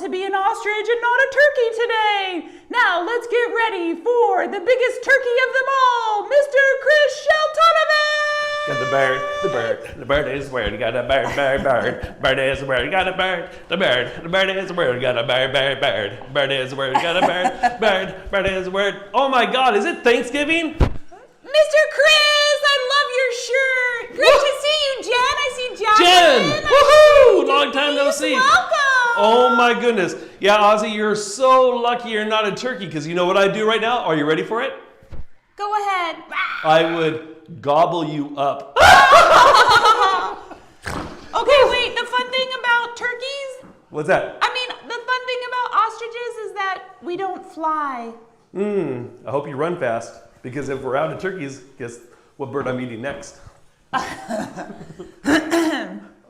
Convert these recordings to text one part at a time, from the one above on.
to be an ostrich and not a turkey today. Now let's get ready for the biggest turkey of them all, Mr. Chris Shelton. Got the bird is where you got a bird is where you got a bird, the bird is where you got a bird is where you got a bird is where. Oh my God, is it Thanksgiving? Mr. Chris, I love your shirt. Great to see you, Jen. I see Jen, woohoo! Long time no see. Welcome. Oh my goodness. Yeah, Ozzy, you're so lucky you're not a turkey, because you know what I do right now? Are you ready for it? Go ahead. I would gobble you up. Okay, wait, the fun thing about turkeys? What's that? I mean, the fun thing about ostriches is that we don't fly. I hope you run fast, because if we're out of turkeys, guess what bird I'm eating next?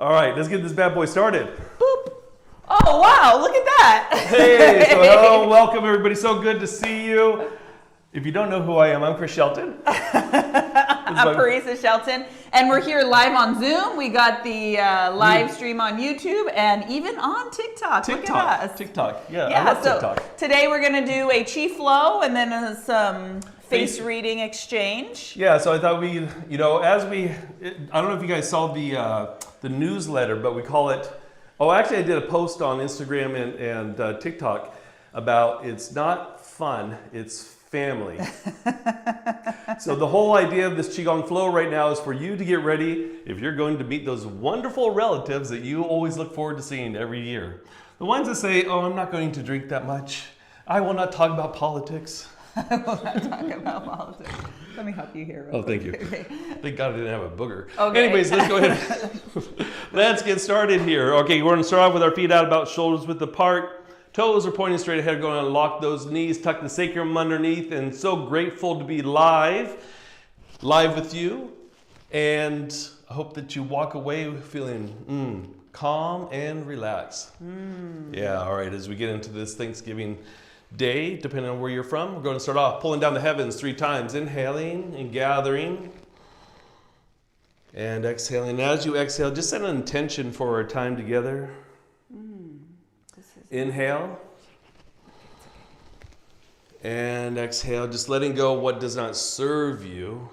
All right, let's get this bad boy started. Boop. Oh, wow, look at that. Hey, so hello, welcome everybody. So good to see you. If you don't know who I am, I'm Chris Shelton. I'm Parisa Shelton, and we're here live on Zoom. We got the live stream on YouTube and even on TikTok. Look at us. TikTok, yeah, I love TikTok. Today we're going to do a chi flow and then some face reading exchange. Yeah, so I thought we, I don't know if you guys saw the newsletter, but we call it, actually I did a post on Instagram and TikTok about it's not fun, it's family. So the whole idea of this Qigong flow right now is for you to get ready if you're going to meet those wonderful relatives that you always look forward to seeing every year. The ones that say, I'm not going to drink that much. I will not talk about politics. I will not talk about politics. Let me help you here. Thank you. Thank God I didn't have a booger. Okay. Anyways, let's go ahead. Let's get started here. Okay, we're going to start off with our feet out about shoulders width apart. Toes are pointing straight ahead. Going to lock those knees, tuck the sacrum underneath, and so grateful to be live with you. And I hope that you walk away feeling calm and relaxed. Yeah, all right, as we get into this Thanksgiving day, depending on where you're from, we're going to start off pulling down the heavens 3 times, inhaling and gathering, and exhaling. As you exhale, just set an intention for our time together. Inhale and exhale, just letting go what does not serve you,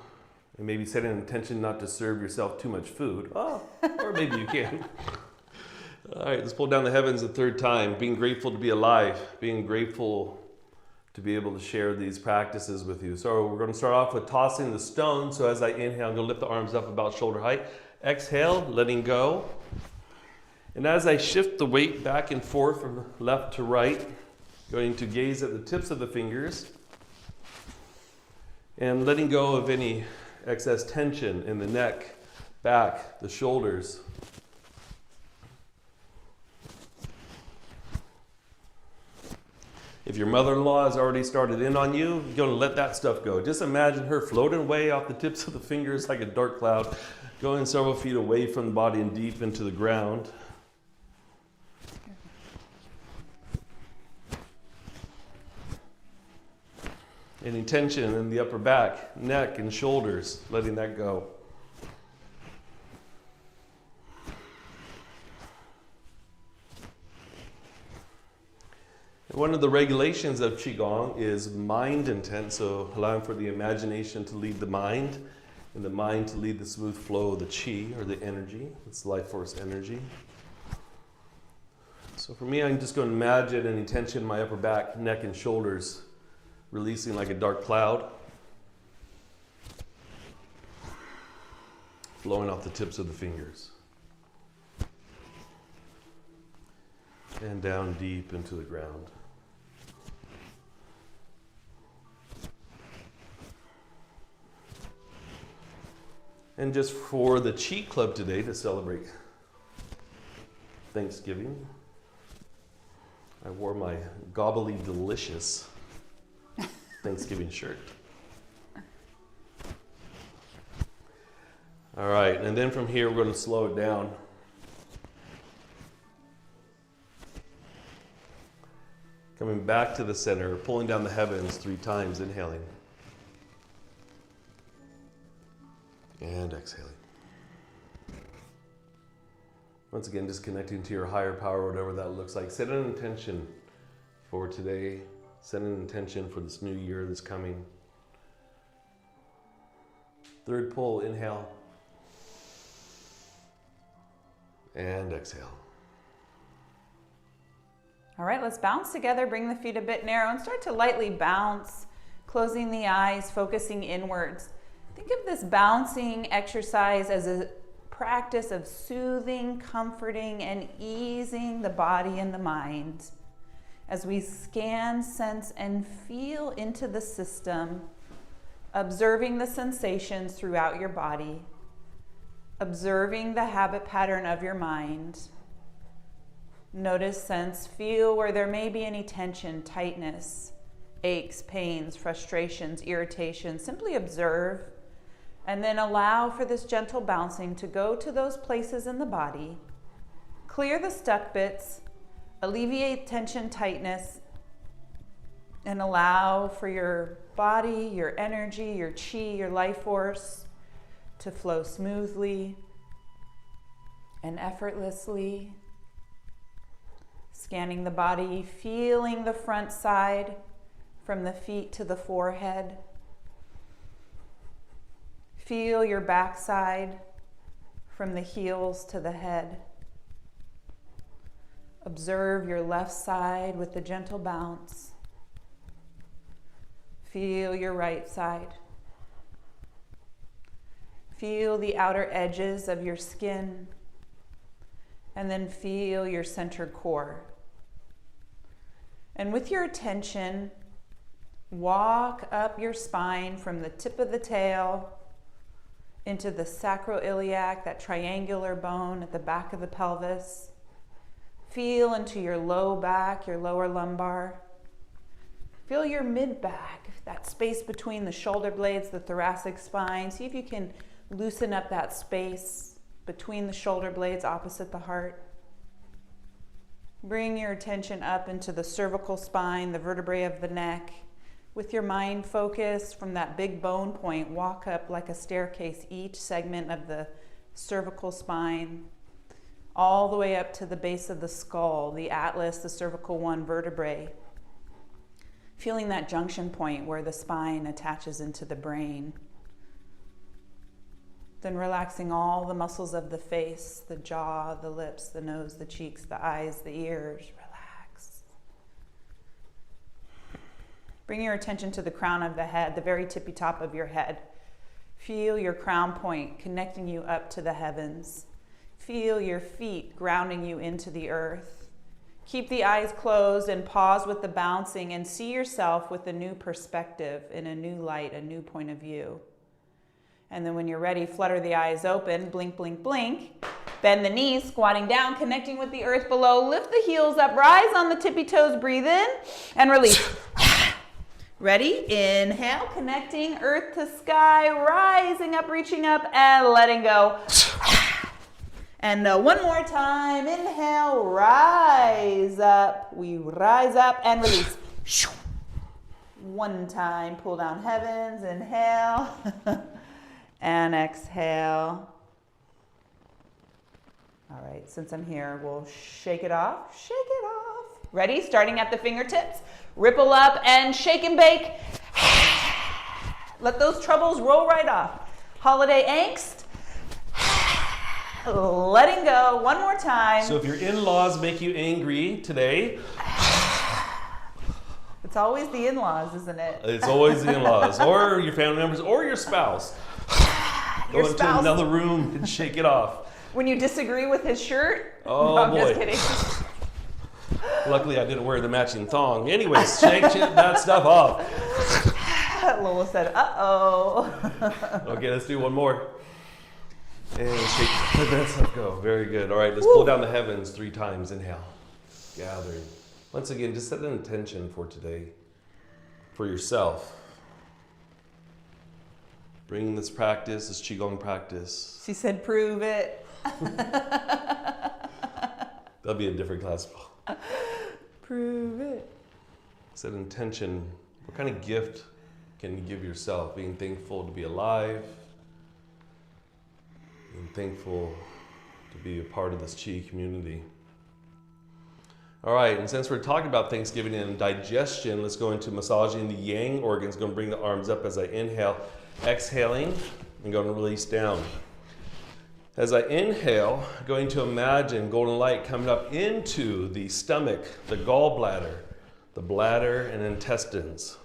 and maybe setting an intention not to serve yourself too much food. Or maybe you can. All right, let's pull down the heavens a 3rd time, being grateful to be alive, being grateful to be able to share these practices with you. So we're going to start off with tossing the stone. So as I inhale, I'm going to lift the arms up about shoulder height. Exhale, letting go. And as I shift the weight back and forth from left to right, going to gaze at the tips of the fingers and letting go of any excess tension in the neck, back, the shoulders. If your mother-in-law has already started in on you, you're going to let that stuff go. Just imagine her floating away off the tips of the fingers like a dark cloud, going several feet away from the body and deep into the ground. Any tension in the upper back, neck, and shoulders, letting that go. One of the regulations of Qigong is mind intent, so allowing for the imagination to lead the mind, and the mind to lead the smooth flow of the Qi, or the energy. It's life force energy. So for me, I'm just going to imagine any tension in my upper back, neck, and shoulders releasing like a dark cloud, flowing off the tips of the fingers, and down deep into the ground. And just for the Chi Club today to celebrate Thanksgiving, I wore my gobbly delicious Thanksgiving shirt. All right, and then from here we're going to slow it down. Coming back to the center, pulling down the heavens 3 times, inhaling. And exhaling. Once again, just connecting to your higher power, whatever that looks like. Set an intention for today. Set an intention for this new year that's coming. Third pull, inhale. And exhale. All right, let's bounce together. Bring the feet a bit narrow and start to lightly bounce, closing the eyes, focusing inwards. Think of this bouncing exercise as a practice of soothing, comforting, and easing the body and the mind. As we scan, sense, and feel into the system, observing the sensations throughout your body, observing the habit pattern of your mind. Notice, sense, feel where there may be any tension, tightness, aches, pains, frustrations, irritations. Simply observe and then allow for this gentle bouncing to go to those places in the body. Clear the stuck bits, alleviate tension, tightness, and allow for your body, your energy, your chi, your life force to flow smoothly and effortlessly. Scanning the body, feeling the front side from the feet to the forehead. Feel your backside from the heels to the head. Observe your left side with the gentle bounce. Feel your right side. Feel the outer edges of your skin, and then feel your center core. And with your attention, walk up your spine from the tip of the tail into the sacroiliac, that triangular bone at the back of the pelvis. Feel into your low back, your lower lumbar. Feel your mid-back, that space between the shoulder blades, the thoracic spine. See if you can loosen up that space between the shoulder blades opposite the heart. Bring your attention up into the cervical spine, the vertebrae of the neck. With your mind focused from that big bone point, walk up like a staircase each segment of the cervical spine, all the way up to the base of the skull, the atlas, the cervical 1 vertebrae. Feeling that junction point where the spine attaches into the brain. Then relaxing all the muscles of the face, the jaw, the lips, the nose, the cheeks, the eyes, the ears. Relax. Bring your attention to the crown of the head, the very tippy top of your head. Feel your crown point connecting you up to the heavens. Feel your feet grounding you into the earth. Keep the eyes closed and pause with the bouncing and see yourself with a new perspective, in a new light, a new point of view. And then when you're ready, flutter the eyes open, blink, blink, blink. Bend the knees, squatting down, connecting with the earth below. Lift the heels up, rise on the tippy toes, breathe in and release. Ready? Inhale, connecting earth to sky, rising up, reaching up, and letting go. And one more time. Inhale, rise up. We rise up and release. One time, pull down heavens. Inhale and exhale. All right, since I'm here, we'll shake it off. Shake it off. Ready? Starting at the fingertips. Ripple up and shake and bake. Let those troubles roll right off. Holiday angst. Letting go. One more time. So if your in-laws make you angry today, it's always the in-laws, isn't it? It's always the in-laws or your family members or your spouse. Go into another room and shake it off. When you disagree with his shirt? Oh, no, I'm boy. just kidding. Luckily, I didn't wear the matching thong. Anyways, shake that stuff off. Lola said, uh-oh. Okay, let's do one more. And shake that stuff go. Very good. All right, let's pull down the heavens 3 times. Inhale. Gathering. Once again, just set an intention for today, for yourself. Bring this practice, this Qigong practice. She said, prove it. That'll be a different class. Prove it. Set an intention. What kind of gift can you give yourself? Being thankful to be alive. Being thankful to be a part of this Qi community. All right, and since we're talking about Thanksgiving and digestion, let's go into massaging the yang organs. Going to bring the arms up as I inhale, exhaling, and going to release down. As I inhale, going to imagine golden light coming up into the stomach, the gallbladder, the bladder, and intestines.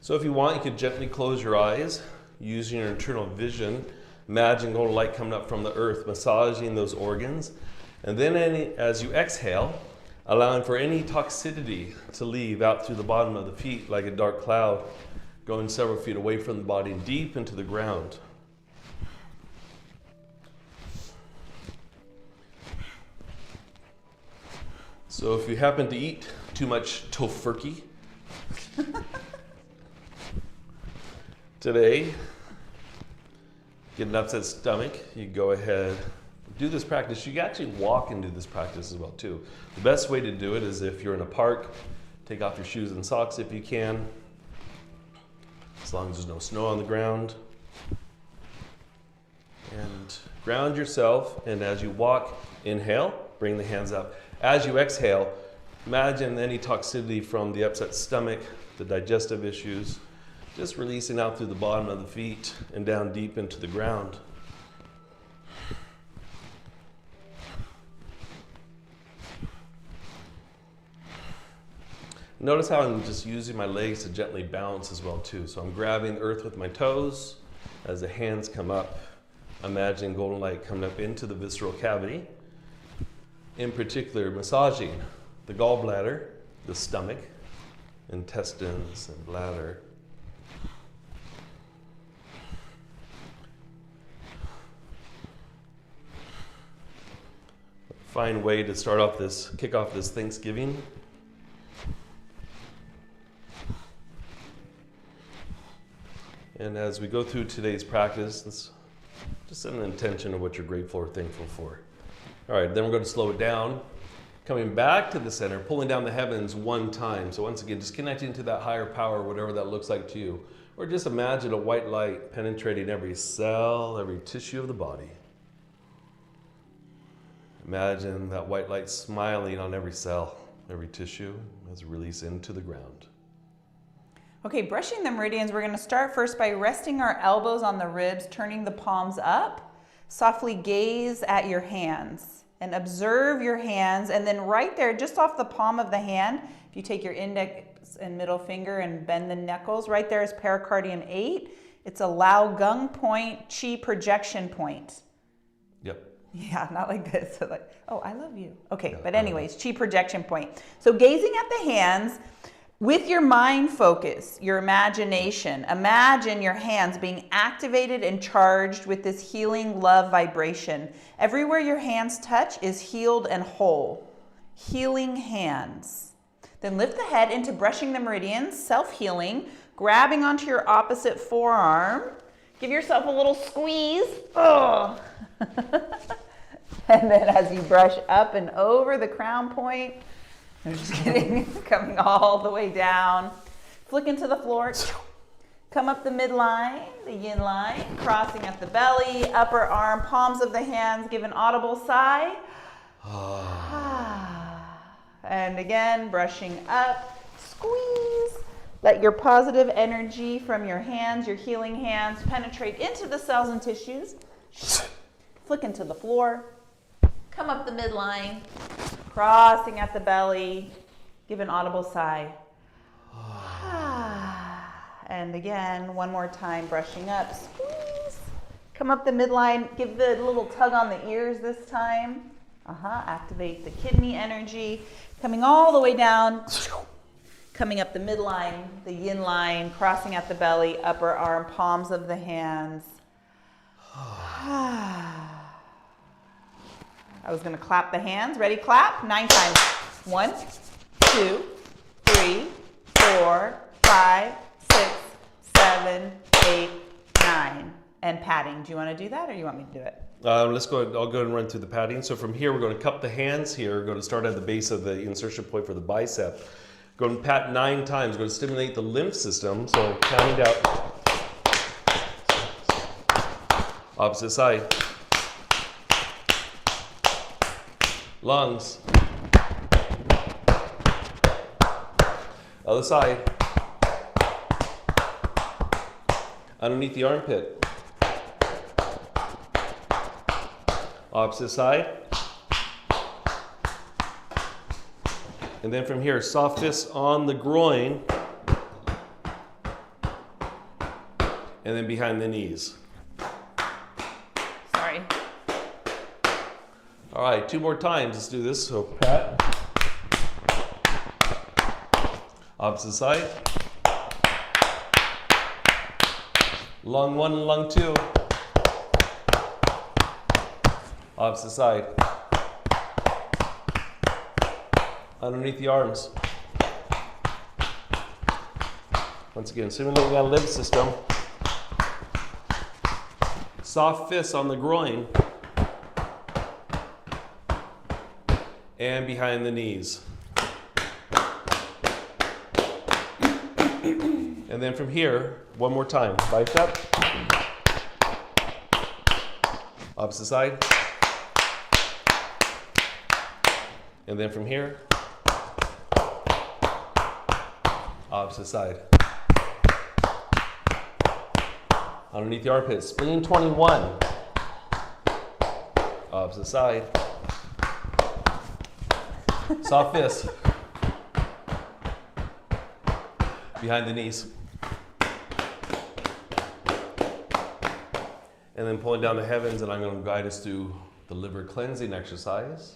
So if you want, you could gently close your eyes, using your internal vision. Imagine golden light coming up from the earth, massaging those organs. And then as you exhale, allowing for any toxicity to leave out through the bottom of the feet like a dark cloud, going several feet away from the body and deep into the ground. So if you happen to eat too much tofurkey today, get an upset stomach, you go ahead, do this practice. You can actually walk and do this practice as well too. The best way to do it is if you're in a park, take off your shoes and socks if you can, as long as there's no snow on the ground. And ground yourself, and as you walk, inhale, bring the hands up. As you exhale, imagine any toxicity from the upset stomach, the digestive issues, just releasing out through the bottom of the feet and down deep into the ground. Notice how I'm just using my legs to gently bounce as well too. So I'm grabbing the earth with my toes. As the hands come up, imagine golden light coming up into the visceral cavity. In particular, massaging the gallbladder, the stomach, intestines, and bladder. Fine way to start off this, kick off this Thanksgiving. And as we go through today's practice, let's just set an intention of what you're grateful or thankful for. All right, then we're going to slow it down. Coming back to the center, pulling down the heavens one time. So once again, just connecting to that higher power, whatever that looks like to you. Or just imagine a white light penetrating every cell, every tissue of the body. Imagine that white light smiling on every cell, every tissue, as we release into the ground. Okay, brushing the meridians, we're going to start first by resting our elbows on the ribs, turning the palms up. Softly gaze at your hands and observe your hands. And then right there, just off the palm of the hand, if you take your index and middle finger and bend the knuckles, right there is pericardium 8. It's a Lao Gong point, Qi projection point. Yep. Yeah, not like this. So like, oh, I love you. Okay, but anyways, Qi projection point. So gazing at the hands, with your mind focus, your imagination, imagine your hands being activated and charged with this healing love vibration. Everywhere your hands touch is healed and whole. Healing hands. Then lift the head into brushing the meridians, self-healing, grabbing onto your opposite forearm. Give yourself a little squeeze. Oh. And then as you brush up and over the crown point, I'm just kidding, coming all the way down. Flick into the floor. Come up the midline, the yin line, crossing at the belly, upper arm, palms of the hands, give an audible sigh. And again, brushing up, squeeze. Let your positive energy from your hands, your healing hands, penetrate into the cells and tissues. Flick into the floor. Come up the midline. Crossing at the belly, give an audible sigh. And again, one more time, brushing up, squeeze. Come up the midline, give the little tug on the ears this time. Activate the kidney energy. Coming all the way down, coming up the midline, the yin line, crossing at the belly, upper arm, palms of the hands. I was going to clap the hands. Ready? Clap. 9 times. 1, 2, 3, 4, 5, 6, 7, 8, 9. And patting. Do you want to do that or you want me to do it? Let's go. I'll go and run through the padding. So from here, we're going to cup the hands here. We're going to start at the base of the insertion point for the bicep. Go and pat 9 times. We're going to stimulate the lymph system. So counting down. Opposite side. Lungs. Other side. Underneath the armpit. Opposite side. And then from here, soft fists on the groin. And then behind the knees. Sorry. All right, 2 more times. Let's do this. So pat. Opposite side. Lung 1 and lung 2. Opposite side. Underneath the arms. Once again, simulating that lymph system. Soft fists on the groin. And behind the knees. And then from here, 1 more time. Bicep. Opposite side. And then from here, opposite side. Underneath the armpit, spleen 21. Opposite side. Soft fist. Behind the knees. And then pulling down the heavens, and I'm going to guide us through the liver cleansing exercise.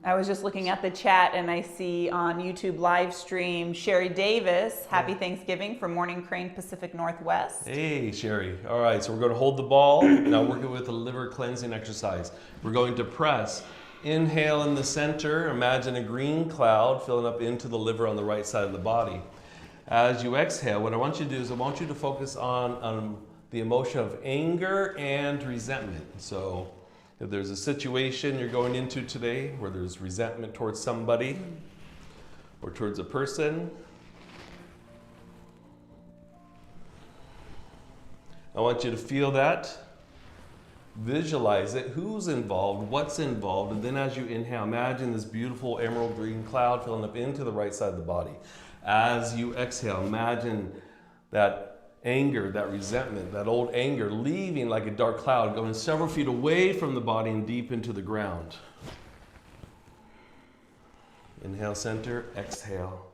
I was just looking at the chat and I see on YouTube live stream Sherry Davis, happy Thanksgiving from Morning Crane, Pacific Northwest. Hey, Sherry. All right, so we're going to hold the ball. Now working with the liver cleansing exercise. We're going to press. Inhale in the center. Imagine a green cloud filling up into the liver on the right side of the body. As you exhale, what I want you to do is I want you to focus on the emotion of anger and resentment. So if there's a situation you're going into today where there's resentment towards somebody or towards a person, I want you to feel that, visualize it, who's involved, what's involved, and then as you inhale, imagine this beautiful emerald green cloud filling up into the right side of the body. As you exhale, imagine that anger, that resentment, that old anger leaving like a dark cloud, going several feet away from the body and deep into the ground. Inhale, center, exhale.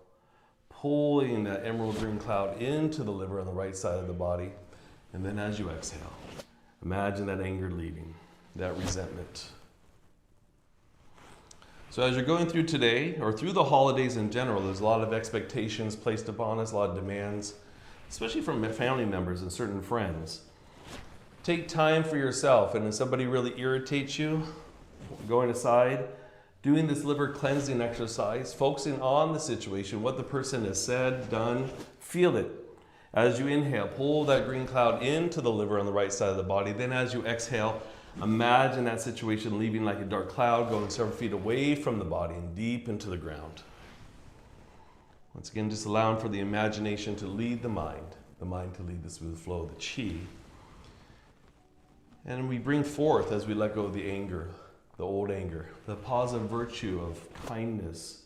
Pulling that emerald green cloud into the liver on the right side of the body. And then as you exhale, imagine that anger leaving, that resentment. So as you're going through today, or through the holidays in general, there's a lot of expectations placed upon us, a lot of demands, especially from family members and certain friends. Take time for yourself, and if somebody really irritates you, going aside, doing this liver cleansing exercise, focusing on the situation, what the person has said, done, feel it. As you inhale, pull that green cloud into the liver on the right side of the body. Then as you exhale, imagine that situation leaving like a dark cloud, going several feet away from the body and deep into the ground. Once again, just allowing for the imagination to lead the mind to lead the smooth flow of the chi. And we bring forth, as we let go of the anger, the old anger, the positive virtue of kindness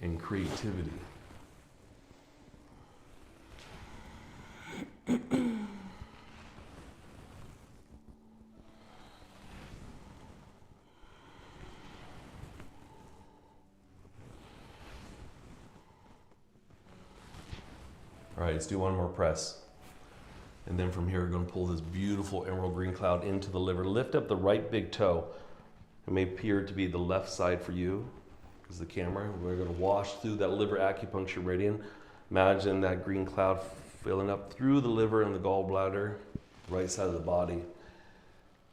and creativity. All right, let's do one more press. And then from here, we're going to pull this beautiful emerald green cloud into the liver. Lift up the right big toe. It may appear to be the left side for you, because the camera. We're going to wash through that liver acupuncture meridian. Imagine that green cloud filling up through the liver and the gallbladder, right side of the body,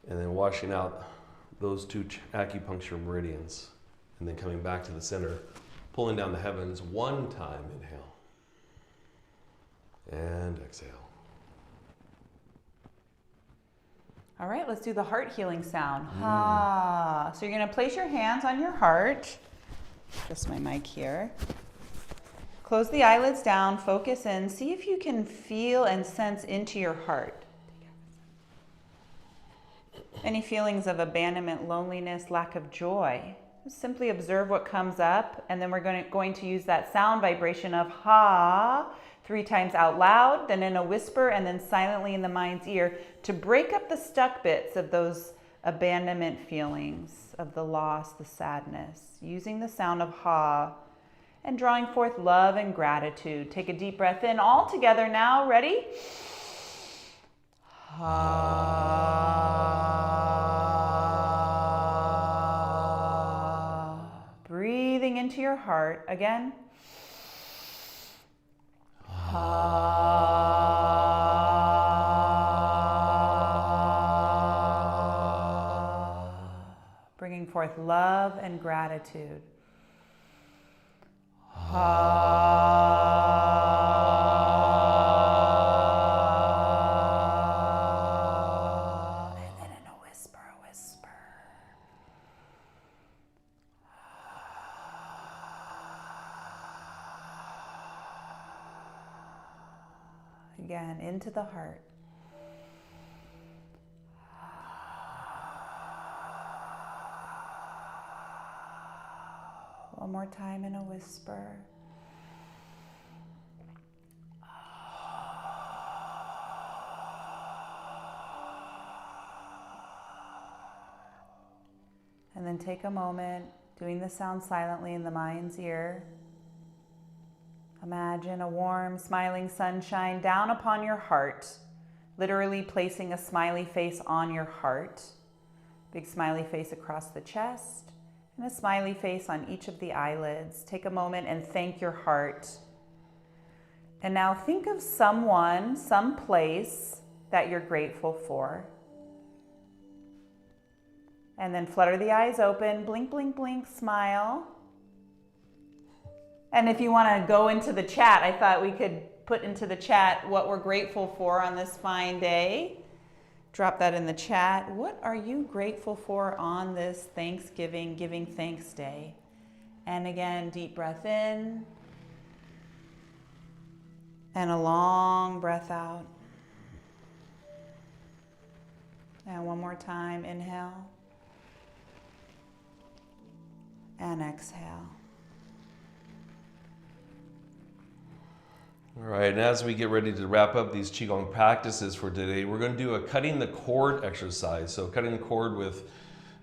and then washing out those 2 acupuncture meridians. And then coming back to the center, pulling down the heavens 1 time. Inhale. And exhale. All right, let's do the heart healing sound. Ha. So you're going to place your hands on your heart. Just my mic here. Close the eyelids down, focus in. See if you can feel and sense into your heart. Any feelings of abandonment, loneliness, lack of joy? Just simply observe what comes up, and then we're going to use that sound vibration of ha 3 times out loud, then in a whisper, and then silently in the mind's ear to break up the stuck bits of those abandonment feelings, of the loss, the sadness, using the sound of ha and drawing forth love and gratitude. Take a deep breath in all together now. Ready? Ha. Breathing into your heart again. Bringing forth love and gratitude. And then in a whisper, Again, into the heart. One more time in a whisper. And then take a moment, doing the sound silently in the mind's ear. Imagine a warm, smiling sunshine down upon your heart, literally placing a smiley face on your heart. Big smiley face across the chest, and a smiley face on each of the eyelids. Take a moment and thank your heart. And now think of someone, some place that you're grateful for. And then flutter the eyes open, blink, blink, blink, smile. And if you want to go into the chat, I thought we could put into the chat what we're grateful for on this fine day. Drop that in the chat. What are you grateful for on this Thanksgiving, Giving Thanks Day? And again, deep breath in. And a long breath out. And one more time, inhale. And exhale. All right, and as we get ready to wrap up these Qigong practices for today, we're going to do a cutting the cord exercise. So cutting the cord with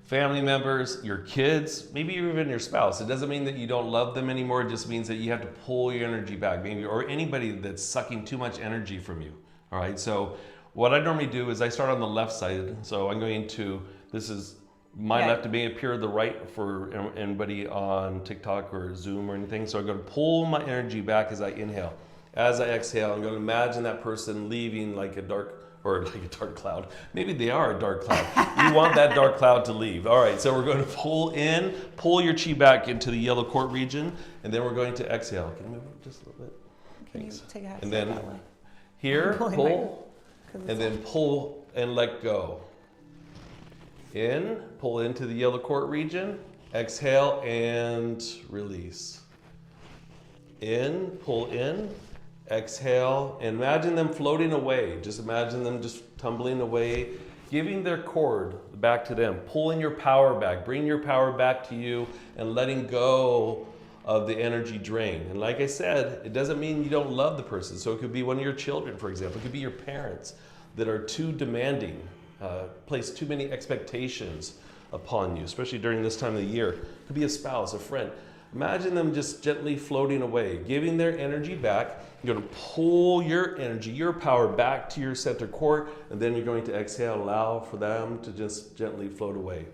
family members, your kids, maybe even your spouse. It doesn't mean that you don't love them anymore. It just means that you have to pull your energy back, maybe, or anybody that's sucking too much energy from you. All right, so what I normally do is I start on the left side. So I'm going to, this is my left to be appear the right for anybody on TikTok or Zoom or anything. So I'm going to pull my energy back as I inhale. As I exhale, I'm going to imagine that person leaving like a dark cloud. Maybe they are a dark cloud. You want that dark cloud to leave. All right, so we're going to pull your chi back into the yellow cord region, and then we're going to exhale. Can you move it just a little bit? Thanks. And then here, pull, and then pull and let go. In, pull into the yellow cord region, exhale and release. In, pull in, exhale, and imagine them floating away. Just imagine them just tumbling away, giving their cord back to them, pulling your power back, bringing your power back to you, and letting go of the energy drain. And like I said, it doesn't mean you don't love the person. So it could be one of your children, for example. It could be your parents that are too demanding, place too many expectations upon you, especially during this time of the year. It could be a spouse, a friend. Imagine them just gently floating away, giving their energy back. You're going to pull your energy, your power back to your center core, and then you're going to exhale, allow for them to just gently float away.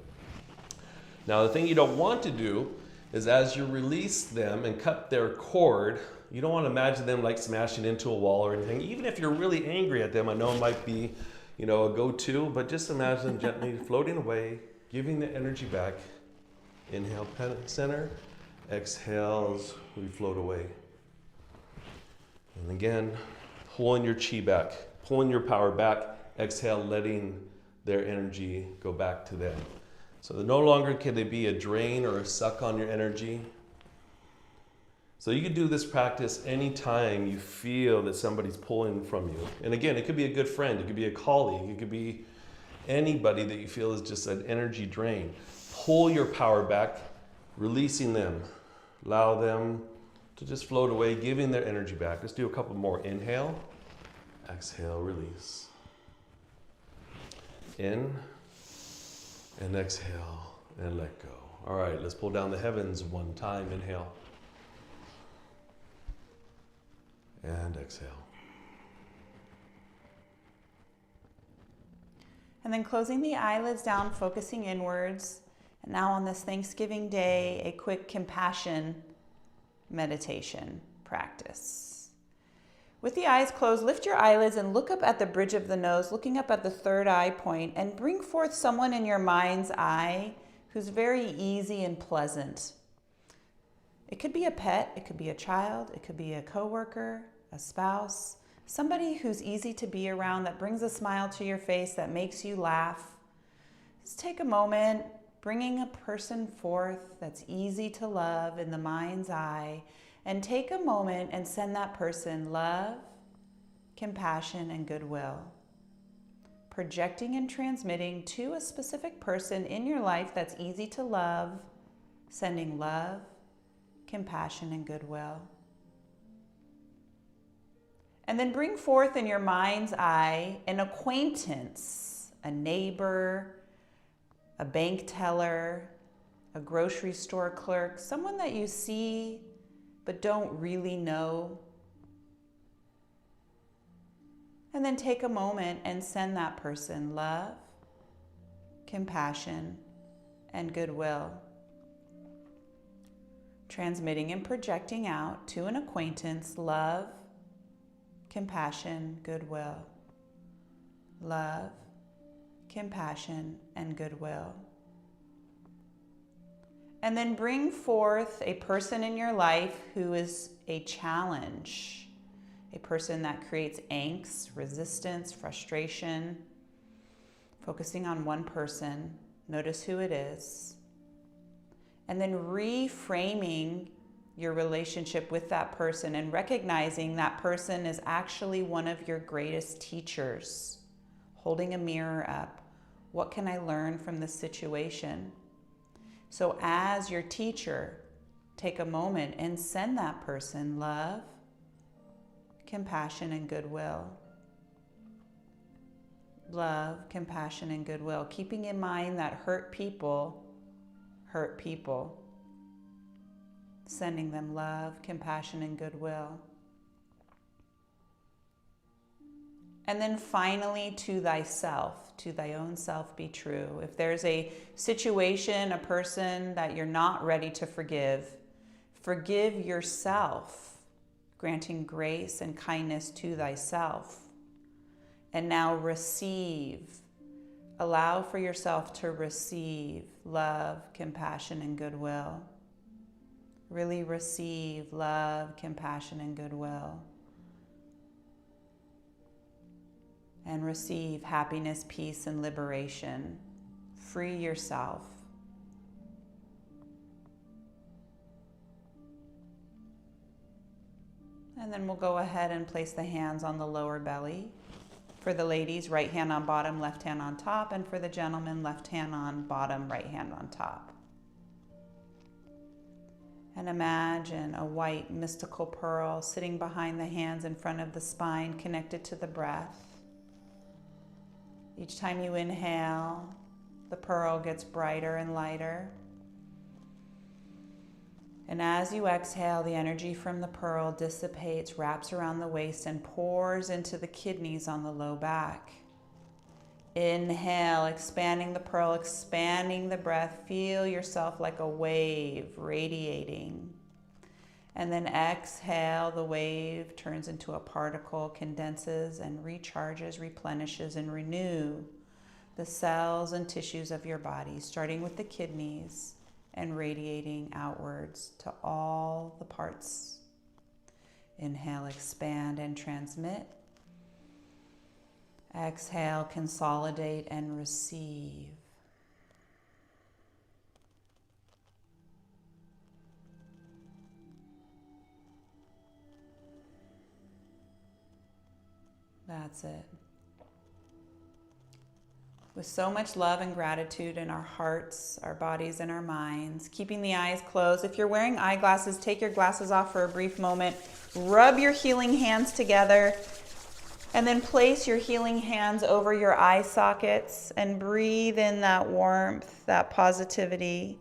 Now, the thing you don't want to do is as you release them and cut their cord, you don't want to imagine them like smashing into a wall or anything. Even if you're really angry at them, I know it might be, a go-to, but just imagine them gently floating away, giving the energy back. Inhale, center. Exhales, we float away. And again, pulling your chi back, pulling your power back. Exhale, letting their energy go back to them. So no longer can they be a drain or a suck on your energy. So you can do this practice anytime you feel that somebody's pulling from you. And again, it could be a good friend, it could be a colleague, it could be anybody that you feel is just an energy drain. Pull your power back, releasing them. Allow them to just float away, giving their energy back. Let's do a couple more. Inhale, exhale, release. In and exhale and let go. All right, let's pull down the heavens one time. Inhale and exhale. And then closing the eyelids down, focusing inwards. And now on this Thanksgiving Day, a quick compassion meditation practice. With the eyes closed, lift your eyelids and look up at the bridge of the nose, looking up at the third eye point, and bring forth someone in your mind's eye who's very easy and pleasant. It could be a pet, it could be a child, it could be a coworker, a spouse, somebody who's easy to be around, that brings a smile to your face, that makes you laugh. Just take a moment, bringing a person forth that's easy to love in the mind's eye, and take a moment and send that person love, compassion, and goodwill. Projecting and transmitting to a specific person in your life that's easy to love, sending love, compassion, and goodwill. And then bring forth in your mind's eye an acquaintance, a neighbor, a bank teller, a grocery store clerk, someone that you see but don't really know. And then take a moment and send that person love, compassion, and goodwill. Transmitting and projecting out to an acquaintance love, compassion, goodwill. Love, compassion, and goodwill. And then bring forth a person in your life who is a challenge, a person that creates angst, resistance, frustration. Focusing on one person, notice who it is. And then reframing your relationship with that person and recognizing that person is actually one of your greatest teachers. Holding a mirror up. What can I learn from this situation? So as your teacher, take a moment and send that person love, compassion, and goodwill. Love, compassion, and goodwill. Keeping in mind that hurt people hurt people. Sending them love, compassion, and goodwill. And then finally, to thyself, to thy own self be true. If there's a situation, a person that you're not ready to forgive, forgive yourself, granting grace and kindness to thyself. And now receive. Allow for yourself to receive love, compassion, and goodwill. Really receive love, compassion, and goodwill. And receive happiness, peace, and liberation. Free yourself. And then we'll go ahead and place the hands on the lower belly. For the ladies, right hand on bottom, left hand on top. And for the gentlemen, left hand on bottom, right hand on top. And imagine a white mystical pearl sitting behind the hands in front of the spine, connected to the breath. Each time you inhale, the pearl gets brighter and lighter. And as you exhale, the energy from the pearl dissipates, wraps around the waist, and pours into the kidneys on the low back. Inhale, expanding the pearl, expanding the breath. Feel yourself like a wave radiating. And then exhale, the wave turns into a particle, condenses and recharges, replenishes, and renew the cells and tissues of your body, starting with the kidneys and radiating outwards to all the parts. Inhale, expand and transmit. Exhale, consolidate and receive. That's it. with so much love and gratitude in our hearts, our bodies, and our minds. Keeping the eyes closed. If you're wearing eyeglasses, take your glasses off for a brief moment. Rub your healing hands together. And then place your healing hands over your eye sockets and breathe in that warmth, that positivity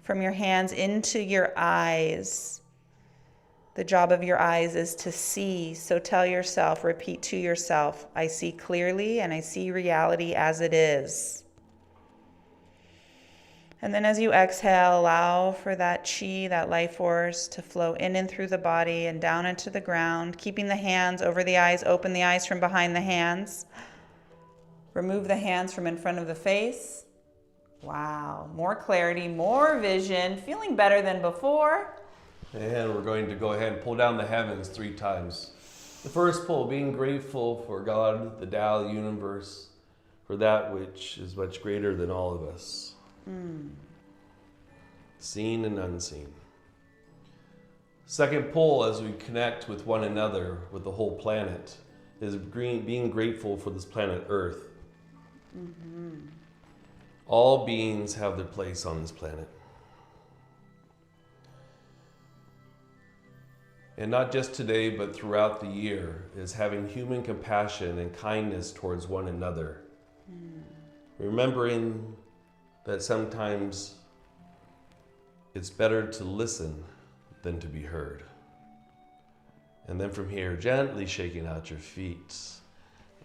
from your hands into your eyes. The job of your eyes is to see. So tell yourself, repeat to yourself, I see clearly and I see reality as it is. And then as you exhale, allow for that chi, that life force, to flow in and through the body and down into the ground, keeping the hands over the eyes, open the eyes from behind the hands. Remove the hands from in front of the face. Wow, more clarity, more vision, feeling better than before. And we're going to go ahead and pull down the heavens 3 times. The first pull, being grateful for God, the Tao, the universe, for that which is much greater than all of us. Seen and unseen. Second pull, as we connect with one another, with the whole planet, is being grateful for this planet Earth. All beings have their place on this planet. And not just today, but throughout the year, is having human compassion and kindness towards one another. Remembering that sometimes it's better to listen than to be heard. And then from here, gently shaking out your feet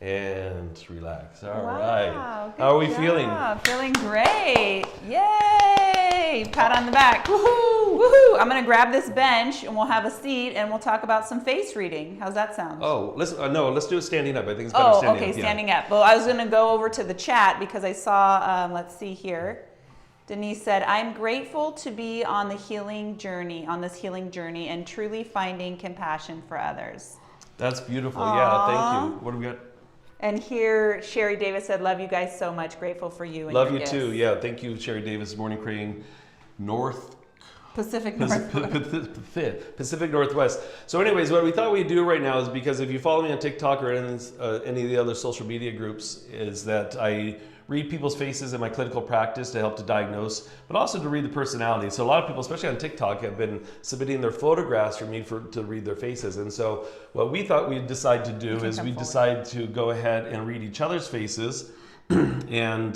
and relax. All right. How are we feeling? Feeling great. Yay! Pat on the back. Woohoo! Woohoo! I'm gonna grab this bench and we'll have a seat and we'll talk about some face reading. How's that sound? Oh, let's do it standing up. I think it's better standing up. Okay, standing up. Well, I was gonna go over to the chat because I saw, let's see here. Denise said, I'm grateful to be on this healing journey and truly finding compassion for others. That's beautiful. Aww. Yeah, thank you. What do we got? And here, Sherry Davis said, love you guys so much. Grateful for you and love your you gifts. too. Yeah, thank you, Sherry Davis, Morning Crane, Pacific Northwest. Pacific Northwest. So anyways, what we thought we'd do right now is, because if you follow me on TikTok or any of the other social media groups, is that I read people's faces in my clinical practice to help to diagnose, but also to read the personality. So a lot of people, especially on TikTok, have been submitting their photographs for me to read their faces. And so what we thought we'd decide to do is we decide to go ahead and read each other's faces and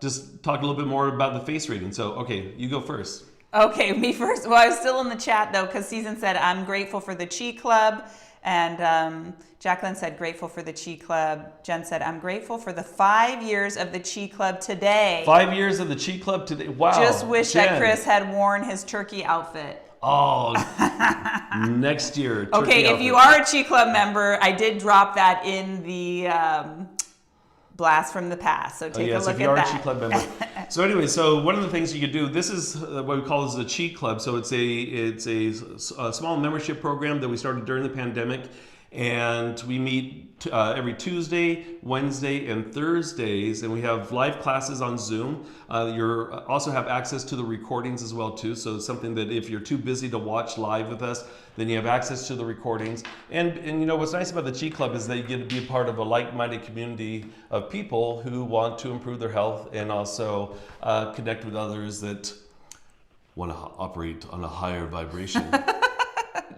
just talk a little bit more about the face reading. So, okay, you go first. Okay, me first. Well, I was still in the chat though, because Susan said, I'm grateful for the Chi Club. And Jacqueline said, grateful for the Chi Club. Jen said, I'm grateful for the 5 years of the Chi Club today. 5 years of the Chi Club today. Wow. Just wish that Chris had worn his turkey outfit. Oh, next year. Okay, if you are a Chi Club member, I did drop that in the blast from the past. So take a look at that. Yes, if you are a Chi Club member. So anyway, so one of the things you could do, this is what we call the Chi Club. So it's a small membership program that we started during the pandemic. And we meet every Tuesday, Wednesday, and Thursdays, and we have live classes on Zoom. You also have access to the recordings as well too. So it's something that if you're too busy to watch live with us, then you have access to the recordings. And you know what's nice about the Chi Club is that you get to be a part of a like-minded community of people who want to improve their health and also connect with others that want to operate on a higher vibration.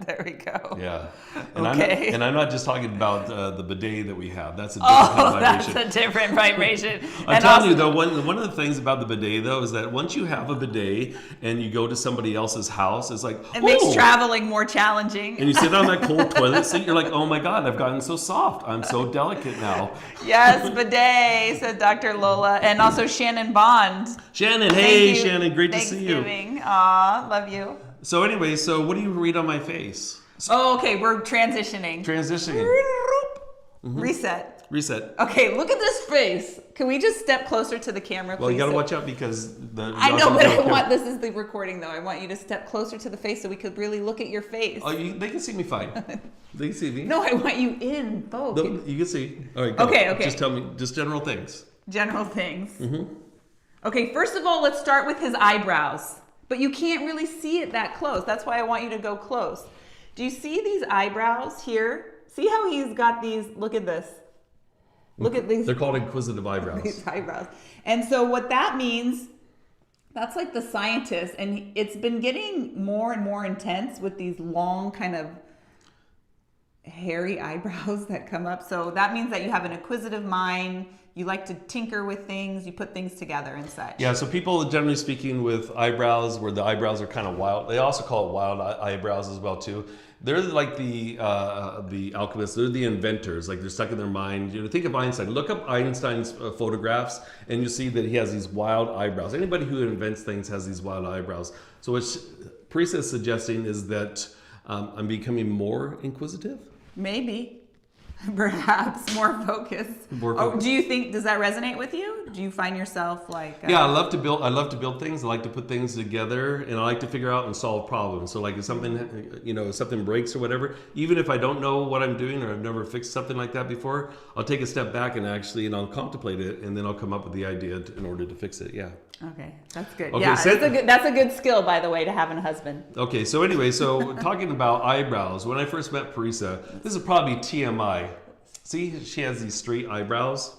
There we go. Yeah. And I'm not just talking about the bidet that we have. That's a different kind of vibration. That's a different vibration. I'm telling you though, one of the things about the bidet though is that once you have a bidet and you go to somebody else's house, it's like, it makes traveling more challenging. And you sit on that cold toilet seat, you're like, oh my God, I've gotten so soft. I'm so delicate now. Yes, bidet, said Dr. Lola. And also Shannon Bond. Shannon, hey Shannon, great to see you. Aw, love you. So anyway, so what do you read on my face? Oh, okay, we're transitioning. Mm-hmm. Reset. Okay, look at this face. Can we just step closer to the camera, please? Well, you gotta watch out because I know, but this is the recording though. I want you to step closer to the face so we could really look at your face. Oh, they can see me fine. They can see me. No, I want you in both. No, you can see. All right, go. Okay. Just tell me, just general things. General things. Mm-hmm. Okay, first of all, let's start with his eyebrows. But you can't really see it that close. That's why I want you to go close. Do you see these eyebrows here? See how he's got these, look at this. Look at these. They're called inquisitive eyebrows. These eyebrows. And so what that means, that's like the scientist, and it's been getting more and more intense with these long kind of hairy eyebrows that come up. So that means that you have an inquisitive mind. You like to tinker with things. You put things together and such. Yeah, so people, generally speaking, with eyebrows, where the eyebrows are kind of wild, they also call it wild eyebrows as well too. They're like the alchemists. They're the inventors. Like they're stuck in their mind. You know, think of Einstein. Look up Einstein's photographs, and you see that he has these wild eyebrows. Anybody who invents things has these wild eyebrows. So what Parisa is suggesting is that I'm becoming more inquisitive. Maybe. Perhaps more focused. Oh, do you think, does that resonate with you? Do you find yourself like yeah, I love to build things. I like to put things together, and I like to figure out and solve problems. So like if something, you know, something breaks or whatever, even if I don't know what I'm doing or I've never fixed something like that before, I'll take a step back and actually, and I'll contemplate it, and then I'll come up with the idea in order to fix it. Yeah. Okay, that's good. Okay, yeah, that's a good skill, by the way, to have a husband. Okay, so anyway, so talking about eyebrows, when I first met Parisa, this is probably TMI. See, she has these straight eyebrows.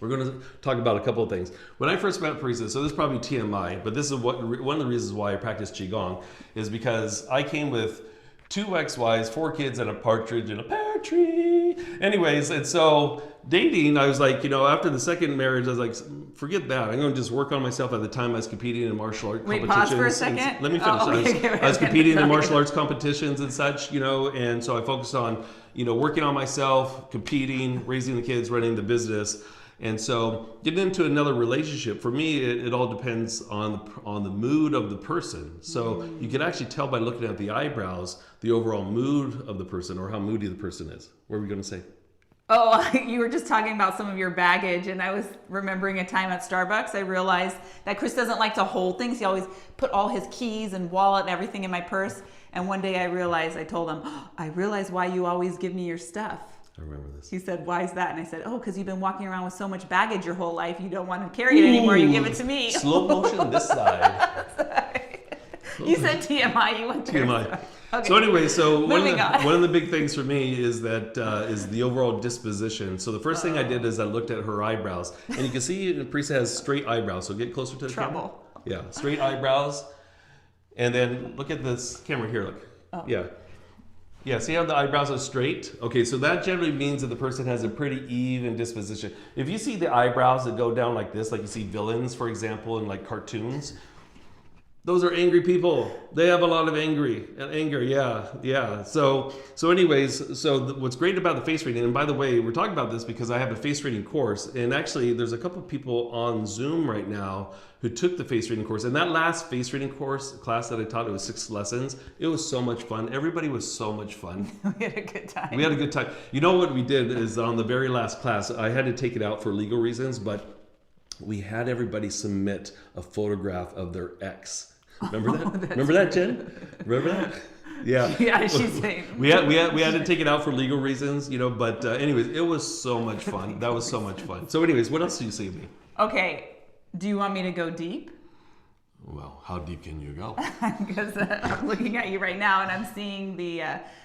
We're going to talk about a couple of things. When I first met Parisa, so this is probably TMI, but this is one of the reasons why I practice Qigong is because I came with 2 ex-wives, 4 kids, and a partridge in a pear tree. Anyways, and so dating, I was like, you know, after the second marriage, I was like, forget that. I'm going to just work on myself. At the time, I was competing in martial arts competitions. Wait, pause for a second. Let me finish. Oh, okay. I was competing in martial arts competitions and such, you know, and so I focused on, you know, working on myself, competing, raising the kids, running the business. And so getting into another relationship, for me, it all depends on the mood of the person. So you can actually tell by looking at the eyebrows, the overall mood of the person or how moody the person is. What were we going to say? Oh, you were just talking about some of your baggage, and I was remembering a time at Starbucks. I realized that Chris doesn't like to hold things. He always put all his keys and wallet and everything in my purse. And one day I told him, I realize why you always give me your stuff. I remember this. He said, why is that? And I said, oh, because you've been walking around with so much baggage your whole life. You don't want to carry it anymore. You give it to me. Slow motion this side. You said TMI. You went TMI. Okay. So anyway, so one of the big things for me is that is the overall disposition. So the first thing I did is I looked at her eyebrows, and you can see Parisa has straight eyebrows. So get closer to the camera. Yeah, straight eyebrows, and then look at this camera here. Look. Oh. Yeah. Yeah, see how the eyebrows are straight? Okay, so that generally means that the person has a pretty even disposition. If you see the eyebrows that go down like this, like you see villains, for example, in like cartoons, those are angry people. They have a lot of anger. Yeah. So anyways, what's great about the face reading, and by the way, we're talking about this because I have a face reading course, and actually there's a couple of people on Zoom right now who took the face reading course. And that last face reading class that I taught, it was 6 lessons. It was so much fun. Everybody was so much fun. We had a good time. We had a good time. You know what we did is on the very last class, I had to take it out for legal reasons, but we had everybody submit a photograph of their ex. Remember that? Remember that, Jen? Remember that? Yeah. Yeah, she's saying. We had to take it out for legal reasons, you know, but anyways, it was so much fun. That was so much fun. So anyways, what else do you see of me? Okay. Do you want me to go deep? Well, how deep can you go? Because I'm looking at you right now and I'm seeing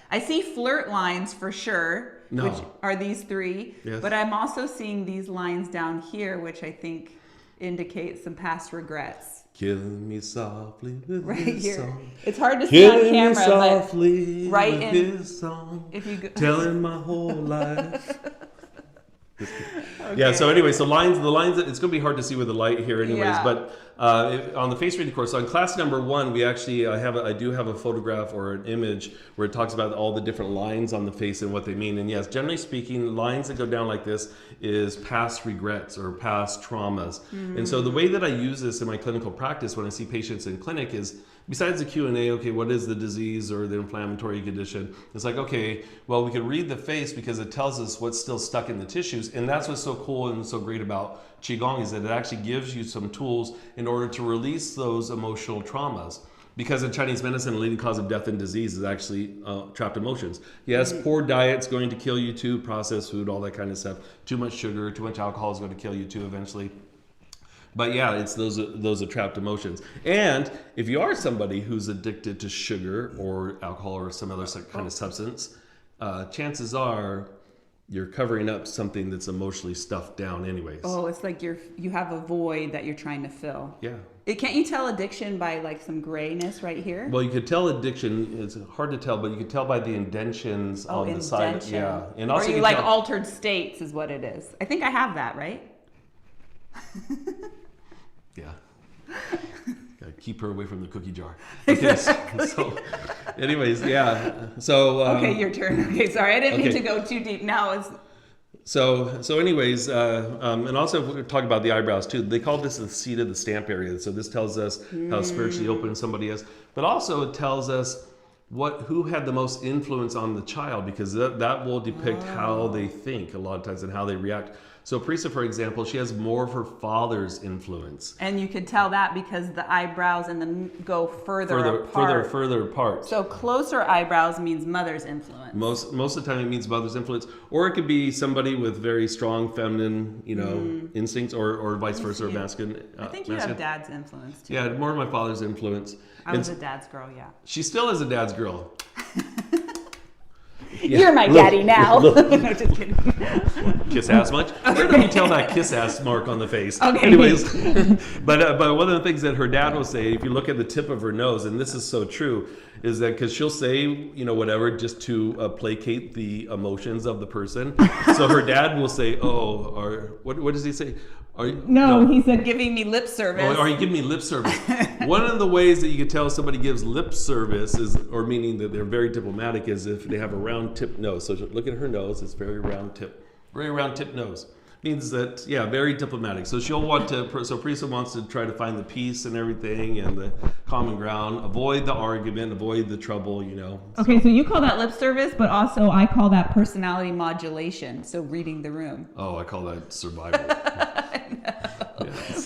I see flirt lines for sure, which are these 3. Yes. But I'm also seeing these lines down here, which I think indicate some past regrets. Kill me softly with right his here. song. It's hard to see on camera, me softly but right with in his song. If you go, telling my whole life. Okay. Yeah, so anyway, the lines, it's going to be hard to see with the light here anyways, Yeah. but on the face reading course, on class number 1, I do have a photograph or an image where it talks about all the different lines on the face and what they mean. And yes, generally speaking, lines that go down like this is past regrets or past traumas. Mm-hmm. And so the way that I use this in my clinical practice when I see patients in clinic is, besides the Q&A, okay, what is the disease or the inflammatory condition? It's like, okay, well, we can read the face because it tells us what's still stuck in the tissues. And that's what's so cool and so great about Qigong is that it actually gives you some tools in order to release those emotional traumas. Because in Chinese medicine, the leading cause of death and disease is actually trapped emotions. Yes, poor diet's going to kill you too, processed food, all that kind of stuff. Too much sugar, too much alcohol is going to kill you too eventually. But yeah, it's those are trapped emotions. And if you are somebody who's addicted to sugar or alcohol or some other kind of substance, chances are you're covering up something that's emotionally stuffed down anyways. Oh, it's like you have a void that you're trying to fill. Yeah. Can't you tell addiction by like some grayness right here? Well, you could tell addiction. It's hard to tell, but you could tell by the indentions on the side. Yeah, and also you like altered states is what it is. I think I have that, right? Yeah. Gotta keep her away from the cookie jar. Okay, so anyways, yeah. So okay, your turn. Okay, sorry, I didn't mean to go too deep. Now it's. So anyways, and also if we're talking about the eyebrows too, they call this the seat of the stamp area. So this tells us how spiritually open somebody is, but also it tells us who had the most influence on the child, because that will depict how they think a lot of times and how they react. So Parisa, for example, she has more of her father's influence. And you could tell that because the eyebrows go further apart. Further apart. So closer eyebrows means mother's influence. Most of the time it means mother's influence. Or it could be somebody with very strong feminine, instincts, or vice versa, or masculine. I think you have dad's influence too. Yeah, more of my father's influence. I was a dad's girl, yeah. She still is a dad's girl. Yeah. You're my daddy now. No, just kidding. Kiss ass much? Where do you tell that kiss ass mark on the face? Okay. Anyways, but one of the things that her dad will say, if you look at the tip of her nose, and this is so true, is that because she'll say, whatever, just to placate the emotions of the person. So her dad will say, oh, or what does he say? No, he said giving me lip service. Oh, are you giving me lip service? One of the ways that you can tell somebody gives lip service or meaning that they're very diplomatic, is if they have a round tip nose. So look at her nose; it's very round tip nose. Means that, very diplomatic. So she'll want to. So Parisa wants to try to find the peace and everything and the common ground. Avoid the argument. Avoid the trouble. Okay, so you call that lip service, but also I call that personality modulation. So reading the room. Oh, I call that survival.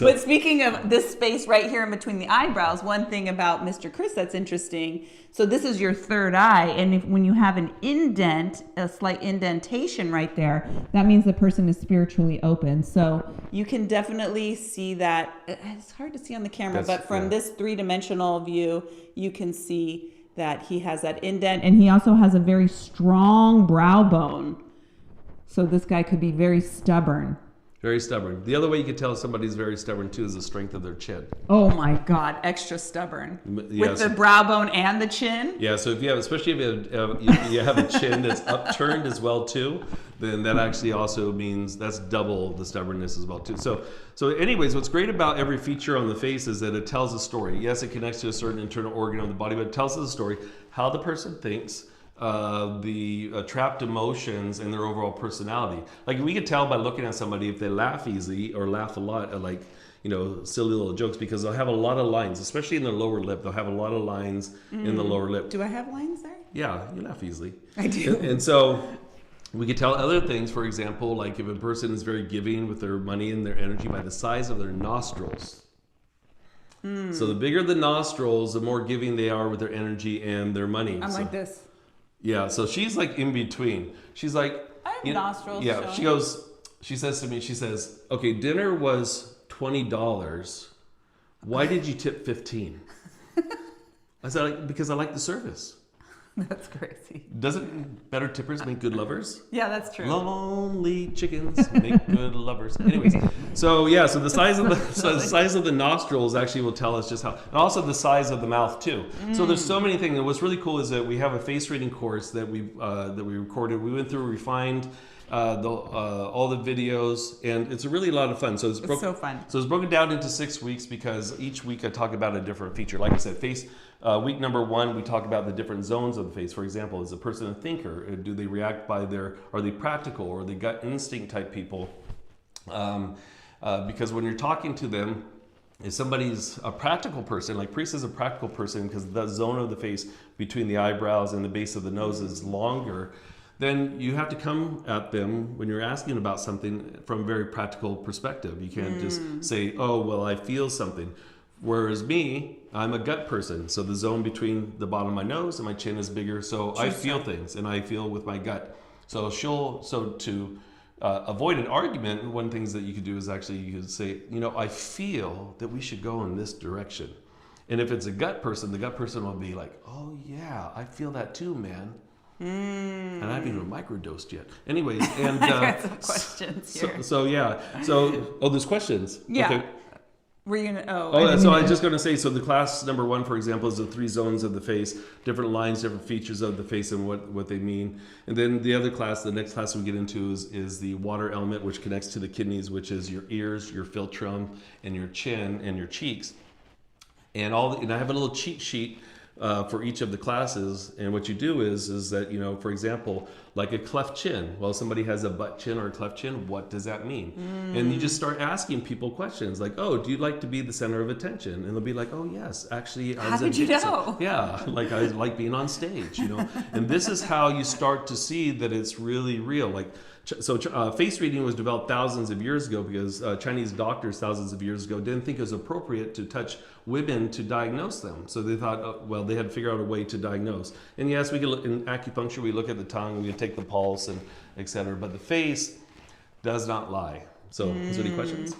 But speaking of this space right here in between the eyebrows, one thing about Mr. Chris that's interesting, so this is your third eye, and when you have an indent, a slight indentation right there, that means the person is spiritually open. So you can definitely see that. It's hard to see on the camera, but from this three-dimensional view, you can see that he has that indent, and he also has a very strong brow bone. So this guy could be very stubborn. Very stubborn. The other way you can tell somebody's very stubborn too is the strength of their chin. Oh my God, extra stubborn. Yes. With the brow bone and the chin? Yeah, so if you have, especially if you have a chin that's upturned as well too, then that actually also means that's double the stubbornness as well too. So anyways, what's great about every feature on the face is that it tells a story. Yes, it connects to a certain internal organ of the body, but it tells us a story, how the person thinks, the trapped emotions and their overall personality. Like we could tell by looking at somebody if they laugh easy or laugh a lot at silly little jokes, because they'll have a lot of lines, especially in their lower lip. They'll have a lot of lines in the lower lip. Do I have lines there? Yeah, you laugh easily. I do. And so we could tell other things, for example, like if a person is very giving with their money and their energy by the size of their nostrils. So the bigger the nostrils, the more giving they are with their energy and their money. I'm like this. Yeah, so she's like in between. She's like, I have nostrils. Yeah, she says to me, okay, dinner was $20. Why did you tip 15? I said, because I like the service. That's crazy. Doesn't better tippers make good lovers? Yeah, that's true. Lonely chickens make good lovers. Anyways, so the size of the size of the nostrils actually will tell us just how, and also the size of the mouth too. So there's so many things. And what's really cool is that we have a face reading course that we recorded. We went through, refined all the videos, and it's really a lot of fun. So it's so fun. So it's broken down into 6 weeks, because each week I talk about a different feature. Like I said, face. Week number 1, we talk about the different zones of the face. For example, is a person a thinker? Do they react are they practical, or are they gut instinct type people? Because when you're talking to them, if somebody's a practical person, like Parisa is a practical person because the zone of the face between the eyebrows and the base of the nose is longer, then you have to come at them when you're asking about something from a very practical perspective. You can't just say, oh, well, I feel something. Whereas me, I'm a gut person. So the zone between the bottom of my nose and my chin is bigger. So I feel things, and I feel with my gut. So to avoid an argument, one of the things that you could do is actually you could say, I feel that we should go in this direction. And if it's a gut person, the gut person will be like, oh yeah, I feel that too, man. And I haven't even microdosed yet. Anyways, and I got some questions here. There's questions. Yeah. Okay. Were you gonna, So I was just going to say, so the class number 1, for example, is the 3 zones of the face, different lines, different features of the face and what they mean. And then the other class, the next class we get into is the water element, which connects to the kidneys, which is your ears, your philtrum, and your chin and your cheeks. And I have a little cheat sheet for each of the classes. And what you do is that, for example, like a cleft chin. Well, somebody has a butt chin or a cleft chin. What does that mean? And you just start asking people questions like, oh, do you like to be the center of attention? And they'll be like, oh, yes, actually. How did you know? Yeah, like I like being on stage, And this is how you start to see that it's really real. Face reading was developed thousands of years ago because Chinese doctors thousands of years ago didn't think it was appropriate to touch women to diagnose them. So they thought, they had to figure out a way to diagnose. And yes, we could look in acupuncture, we look at the tongue, we could take the pulse and etc. But the face does not lie. So, is there any questions?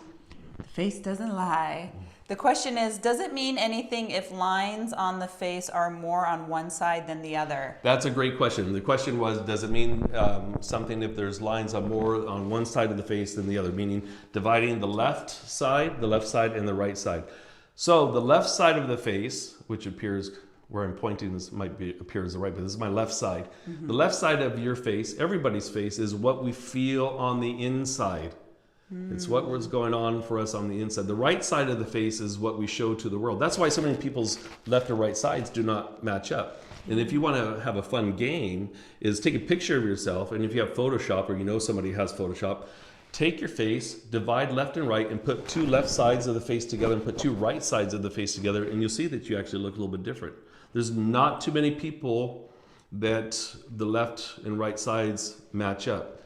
The face doesn't lie. The question is, does it mean anything if lines on the face are more on one side than the other? That's a great question. The question was, does it mean something if there's lines on more on one side of the face than the other, meaning dividing the left side and the right side. So the left side of the face, which appears where I'm pointing, this appear as the right, but this is my left side. Mm-hmm. The left side of your face, everybody's face, is what we feel on the inside. It's what was going on for us on the inside. The right side of the face is what we show to the world. That's why so many people's left or right sides do not match up. And if you want to have a fun game, is take a picture of yourself, and if you have Photoshop or somebody has Photoshop, take your face, divide left and right, and put 2 left sides of the face together and put 2 right sides of the face together, and you'll see that you actually look a little bit different. There's not too many people that the left and right sides match up.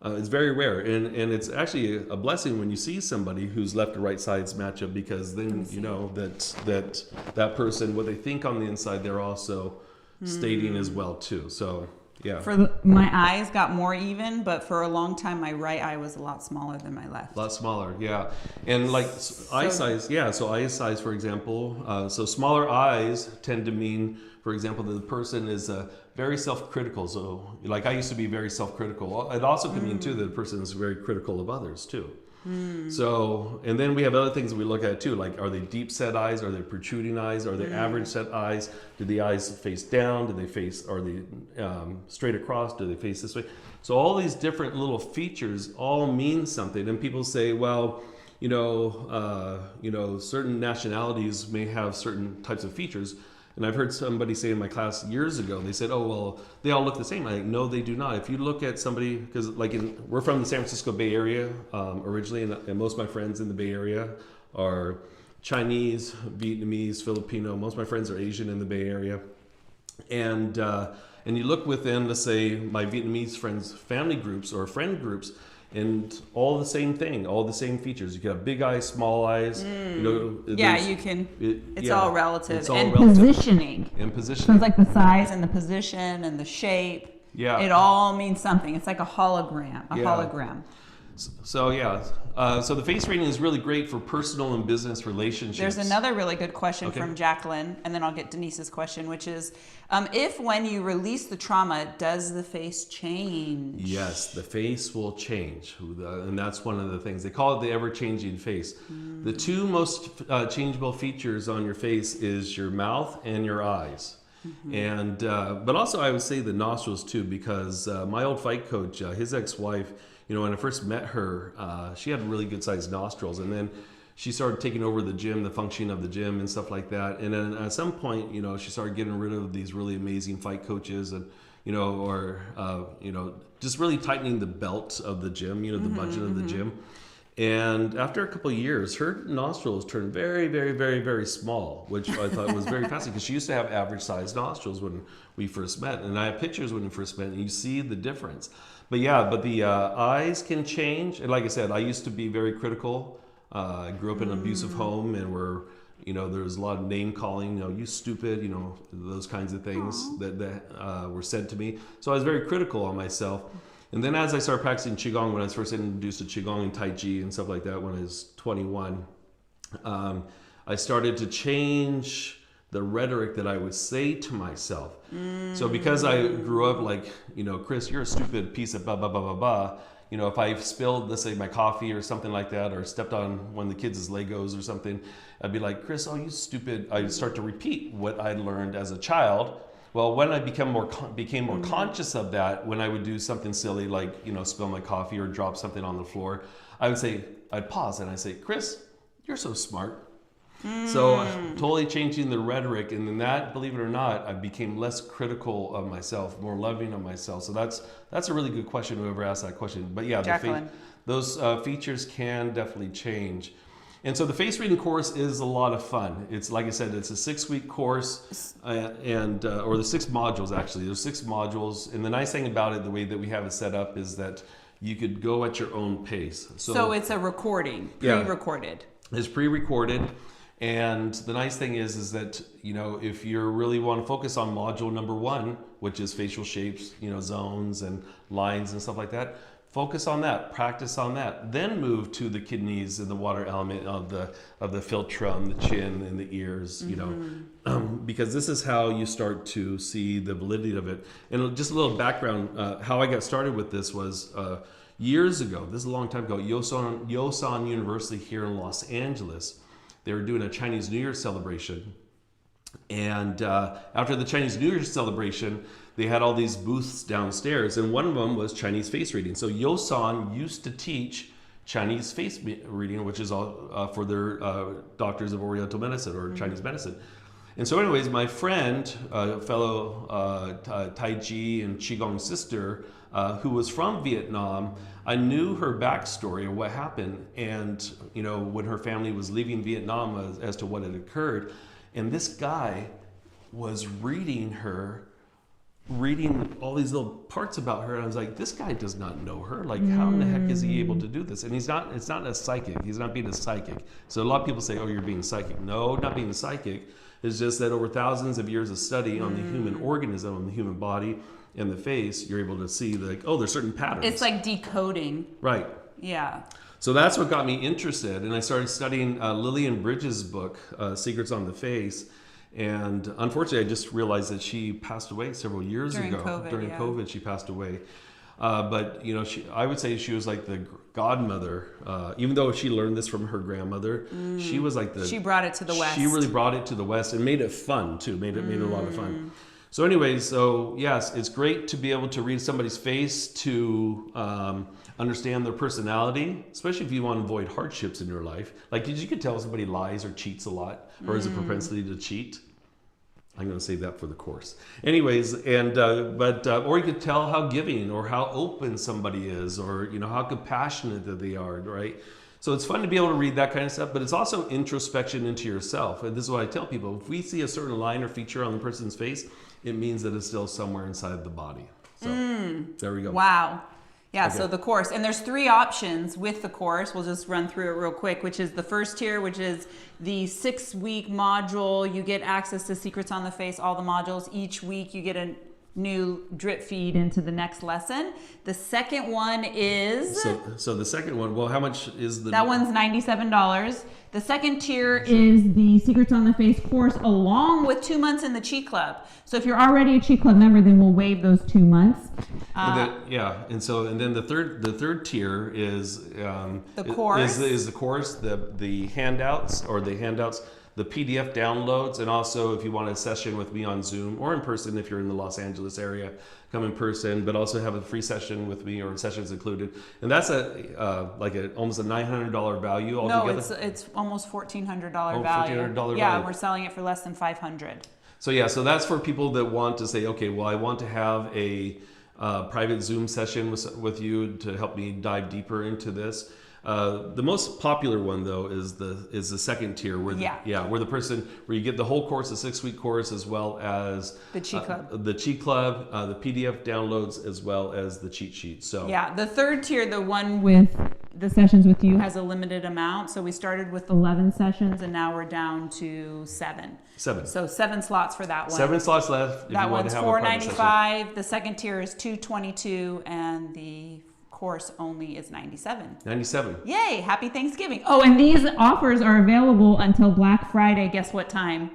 It's very rare, and it's actually a blessing when you see somebody whose left or right sides match up, because then you know that person, what they think on the inside, they're also stating as well too. So yeah. My eyes got more even, but for a long time my right eye was a lot smaller than my left. A lot smaller, yeah. And eye size, yeah. So eye size, for example, so smaller eyes tend to mean, for example, that the person is very self-critical. So like I used to be very self-critical. It also can mean too that the person is very critical of others too. So, and then we have other things that we look at too, like are they deep set eyes, are they protruding eyes, are they average set eyes, do the eyes face down, are they straight across, do they face this way? So all these different little features all mean something, and people say, well, certain nationalities may have certain types of features. And I've heard somebody say in my class years ago, they said, oh, well, they all look the same. I'm like, no, they do not. If you look at somebody, because we're from the San Francisco Bay Area originally, and most of my friends in the Bay Area are Chinese, Vietnamese, Filipino. Most of my friends are Asian in the Bay Area. And you look within, let's say, my Vietnamese friends' family groups or friend groups, and all the same thing, all the same features. You can have big eyes, small eyes. You can. It's all relative. It's all and relative. Positioning. And positioning. So it's like the size and the position and the shape. Yeah. It all means something. It's like a hologram. Hologram. So the face reading is really great for personal and business relationships. There's another really good question from Jacqueline, and then I'll get Denise's question, which is, if when you release the trauma, does the face change? Yes, the face will change, and that's one of the things. They call it the ever-changing face. The 2 most changeable features on your face is your mouth and your eyes. And but also I would say the nostrils too, because my old fight coach, his ex-wife, when I first met her, she had really good sized nostrils, and then she started taking over the gym, the functioning of the gym and stuff like that. And then at some point, she started getting rid of these really amazing fight coaches, and just really tightening the belt of the gym, the budget of the gym. And after a couple of years, her nostrils turned very, very, very, very small, which I thought was very fascinating, because she used to have average sized nostrils when we first met. And I have pictures when we first met, and you see the difference. But the eyes can change. And like I said, I used to be very critical. I grew up in an abusive home, and there was a lot of name calling, you stupid, those kinds of things that were said to me. So I was very critical on myself. And then as I started practicing Qigong, when I was first introduced to Qigong and Tai Chi and stuff like that when I was 21, I started to change the rhetoric that I would say to myself. So because I grew up like, Chris, you're a stupid piece of blah, blah, blah, blah, blah. If I spilled, let's say, my coffee or something like that, or stepped on one of the kids' Legos or something, I'd be like, Chris, oh, you stupid. I'd start to repeat what I learned as a child. Well, when I became more conscious of that, when I would do something silly like, spill my coffee or drop something on the floor, I'd pause and I'd say, Chris, you're so smart. So totally changing the rhetoric, and then that, believe it or not, I became less critical of myself, more loving of myself. So that's a really good question, whoever asked that question. But yeah, those features can definitely change. And so the face reading course is a lot of fun. It's like I said, it's a 6-week course, or the 6 modules actually. There's 6 modules, and the nice thing about it, the way that we have it set up, is that you could go at your own pace. So it's a recording, pre-recorded. Yeah, it's pre-recorded. And the nice thing is that, if you really want to focus on module number 1, which is facial shapes, zones and lines and stuff like that, focus on that, practice on that, then move to the kidneys and the water element of the philtrum, the chin and the ears, because this is how you start to see the validity of it. And just a little background, how I got started with this was years ago. This is a long time ago. Yosan University here in Los Angeles. They were doing a Chinese New Year celebration. And after the Chinese New Year celebration, they had all these booths downstairs. And one of them was Chinese face reading. So Yosan used to teach Chinese face reading, which is all for their doctors of Oriental medicine or Chinese medicine. And so anyways, my friend, fellow Tai Chi and Qigong sister, who was from Vietnam, I knew her backstory of what happened, and when her family was leaving Vietnam as to what had occurred. And this guy was reading all these little parts about her, and I was like, this guy does not know her. Like, how in the heck is he able to do this? And it's not a psychic. He's not being a psychic. So a lot of people say, oh, you're being psychic. No, not being a psychic. It's just that over thousands of years of study on the human organism, on the human body, and the face, you're able to see there's certain patterns. It's like decoding. Right. Yeah. So that's what got me interested, and I started studying Lillian Bridges' book, Secrets on the Face. And unfortunately, I just realized that she passed away several years ago. During COVID, she passed away. But I would say she was like the godmother. Even though she learned this from her grandmother, she was like she brought it to the West. She really brought it to the West and made it fun too. Made it a lot of fun. So anyways, yes, it's great to be able to read somebody's face to understand their personality, especially if you want to avoid hardships in your life. Like, you could tell if somebody lies or cheats a lot, or has a propensity to cheat. I'm going to save that for the course. Anyways, or you could tell how giving or how open somebody is, or how compassionate that they are, right? So it's fun to be able to read that kind of stuff, but it's also introspection into yourself. And this is what I tell people: if we see a certain line or feature on the person's face, it means that it's still somewhere inside the body. So there we go. Wow. Yeah, Okay. So the course, and there's 3 options with the course. We'll just run through it real quick, which is the first tier, which is the 6-week module. You get access to Secrets on the Face, all the modules. Each week you get a new drip feed into the next lesson. The second one is... So the second one, well, how much is the... That one's $97. The second tier is the Secrets on the Face course, along with 2 months in the Chi Club. So if you're already a Chi Club member, then we'll waive those 2 months. And then the third tier is the course. Is the course, the handouts, the PDF downloads, and also if you want a session with me on Zoom or in person, if you're in the Los Angeles area, come in person, but also have a free session with me, or sessions included. And that's almost a $900 value altogether. No, it's almost $1,400 value. $1,400 Yeah, value. we're selling it for less than $500. So that's for people that want to say, okay, well, I want to have a private Zoom session with you to help me dive deeper into this. The most popular one, though, is the second tier, where you get the whole course, the 6-week course, as well as the Chi Club, the PDF downloads, as well as the cheat sheet. So the third tier, the one with the sessions with you, has a limited amount. So we started with 11 sessions, and now we're down to 7. So 7 slots for that one. 7 slots left. That one's $495. The second tier is $222, and the course only is $97. Yay! Happy Thanksgiving. Oh, and these offers are available until Black Friday. Guess what time?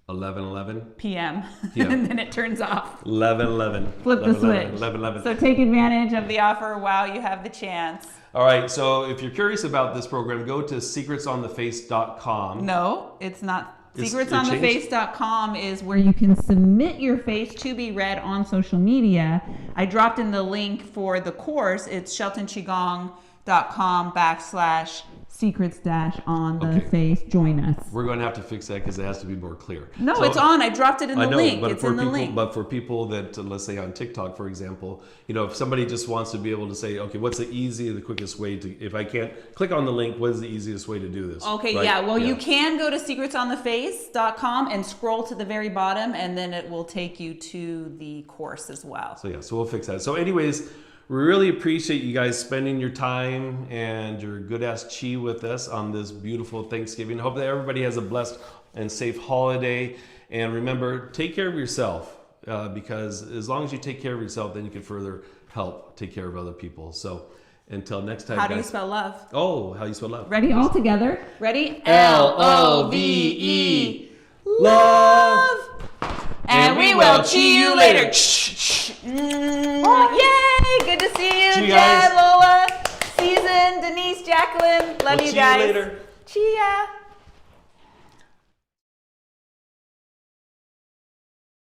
11:11 p.m. Yeah. and then it turns off. 11:11. Flip the switch. 11:11. So take advantage of the offer while you have the chance. All right, so if you're curious about this program, go to secretsontheface.com. No, it's not. It Secretsontheface.com is where you can submit your face to be read on social media. I dropped in the link for the course. It's sheltonqigong.com/secrets-on-the-face. Join us. We're going to have to fix that because it has to be more clear. No, So- it's on. I dropped it in the I know, link. but It's for in the people, link. But for people that, let's say on TikTok, for example, if somebody just wants to be able to say, okay, what's the quickest way to, if I can't click on the link, what is the easiest way to do this? Okay, Right? yeah. Well, you can go to secretsontheface.com and scroll to the very bottom, and then it will take you to the course as well. So we'll fix that. So anyways, we really appreciate you guys spending your time and your good ass chi with us on this beautiful Thanksgiving. Hope that everybody has a blessed and safe holiday. And remember, take care of yourself because as long as you take care of yourself, then you can further help take care of other people. So until next time, How do you guys. spell love? Oh, how you spell love? Ready? All together. Ready? L-O-V-E. Love. And we will see you later. Oh, yay! Good to see you, See you Jen, guys. Lola, Season, Denise, Jacqueline. Love We'll you see guys. you later. Chia.